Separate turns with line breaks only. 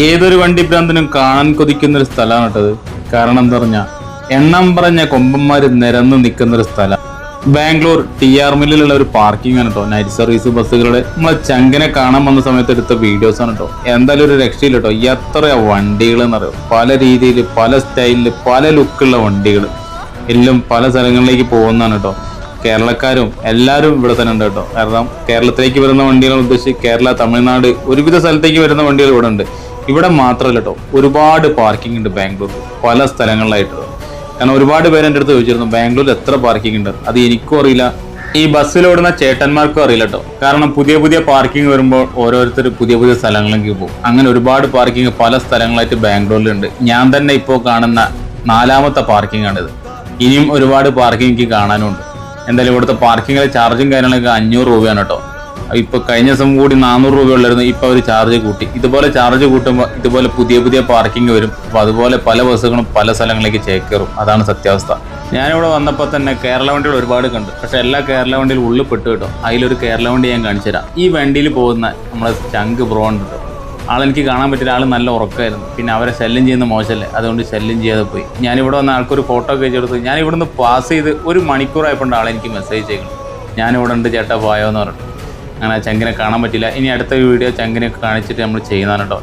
ഏതൊരു വണ്ടിഭ്രാന്തനും കാണാൻ കൊതിക്കുന്നൊരു സ്ഥലമാണ് കേട്ടത്. കാരണം എന്താ പറഞ്ഞാൽ എണ്ണം പറഞ്ഞ കൊമ്പന്മാര് നിരന്ന് നിൽക്കുന്നൊരു സ്ഥലം. ബാംഗ്ലൂർ TR മില്ലിലുള്ള ഒരു പാർക്കിംഗ് ആണ് കേട്ടോ. നൈറ്റ് സർവീസ് ബസ്സുകളുടെ നമ്മളെ ചങ്കിനെ കാണാൻ വന്ന സമയത്ത് എടുത്ത വീഡിയോസ് ആണ് കേട്ടോ. എന്തായാലും ഒരു രക്ഷയില്ല കേട്ടോ. എത്ര വണ്ടികൾ എന്നറിയോ, പല രീതിയിൽ, പല സ്റ്റൈലിൽ, പല ലുക്കുള്ള വണ്ടികൾ എല്ലാം പല സ്ഥലങ്ങളിലേക്ക് പോകുന്നതാണ് കേട്ടോ. കേരളക്കാരും എല്ലാവരും ഇവിടെ തന്നെ ഉണ്ട് കേട്ടോ. കാരണം കേരളത്തിലേക്ക് വരുന്ന വണ്ടികളെ ഉദ്ദേശിച്ച് കേരള, തമിഴ്നാട്, ഒരുവിധ സ്ഥലത്തേക്ക് വരുന്ന വണ്ടികൾ ഇവിടെ ഉണ്ട്. ഇവിടെ മാത്രമല്ല കേട്ടോ, ഒരുപാട് പാർക്കിംഗ് ഉണ്ട് ബാംഗ്ലൂരിൽ, പല സ്ഥലങ്ങളിലായിട്ട്. കാരണം ഒരുപാട് പേര് എൻ്റെ അടുത്ത് ചോദിച്ചിരുന്നു ബാംഗ്ലൂരിൽ എത്ര പാർക്കിംഗ് ഉണ്ട്. അത് എനിക്കും അറിയില്ല, ഈ ബസ്സിലോടുന്ന ചേട്ടന്മാർക്കും അറിയില്ല കേട്ടോ. കാരണം പുതിയ പുതിയ പാർക്കിംഗ് വരുമ്പോൾ ഓരോരുത്തർ പുതിയ പുതിയ സ്ഥലങ്ങളിലേക്ക് പോകും. അങ്ങനെ ഒരുപാട് പാർക്കിംഗ് പല സ്ഥലങ്ങളായിട്ട് ബാംഗ്ലൂരിലുണ്ട്. ഞാൻ തന്നെ ഇപ്പോൾ കാണുന്ന 4ാമത്തെ പാർക്കിംഗ് ആണിത്. ഇനിയും ഒരുപാട് പാർക്കിംഗ് എനിക്ക് കാണാനുണ്ട്. എന്തായാലും ഇവിടുത്തെ പാർക്കിങ്ങിലെ ചാർജും കാര്യങ്ങളൊക്കെ 500 രൂപയാണ് കേട്ടോ. ഇപ്പൊ കഴിഞ്ഞ ദിവസം കൂടി 400 രൂപ ഉള്ളായിരുന്നു. ഇപ്പൊ അവർ ചാർജ് കൂട്ടി. ഇതുപോലെ ചാർജ് കൂട്ടുമ്പോൾ ഇതുപോലെ പുതിയ പുതിയ പാർക്കിംഗ് വരും. അപ്പൊ അതുപോലെ പല ബസ്സുകളും പല സ്ഥലങ്ങളിലേക്ക് ചേക്കേറും. അതാണ് സത്യാവസ്ഥ. ഞാനിവിടെ വന്നപ്പോൾ തന്നെ കേരള വണ്ടികൾ ഒരുപാട് കണ്ടു. പക്ഷെ എല്ലാ കേരള വണ്ടിയിൽ ഉള്ളിൽ പെട്ടു കേട്ടോ. അതിലൊരു കേരള വണ്ടി ഞാൻ കാണിച്ചു തരാം. ഈ വണ്ടിയിൽ പോകുന്ന നമ്മളെ ചങ്ക് ബ്രോ ഉണ്ട് കേട്ടോ. ആളെനിക്ക് കാണാൻ പറ്റില്ല. ആൾ നല്ല ഉറക്കമായിരുന്നു. പിന്നെ അവരെ ശല്യം ചെയ്യുന്ന മോശമല്ലേ, അതുകൊണ്ട് ശല്യം ചെയ്യാതെ പോയി. ഞാനിവിടെ വന്ന ആൾക്കൊരു ഫോട്ടോ ഒക്കെ വെച്ചെടുത്തു. ഞാൻ ഇവിടുന്ന് പാസ് ചെയ്ത് 1 മണിക്കൂറായപ്പോൾ ആളെനിക്ക് മെസ്സേജ് ചെയ്യണം, ഞാനിവിടെ ഉണ്ട് ചേട്ടാ പോയോ എന്ന് പറഞ്ഞു. അങ്ങനെ ചങ്കിനെ കാണാൻ പറ്റില്ല. ഇനി അടുത്ത വീഡിയോ ചങ്കിനെ കാണിച്ചിട്ട് നമ്മൾ ചെയ്യുന്നതാണ് കേട്ടോ.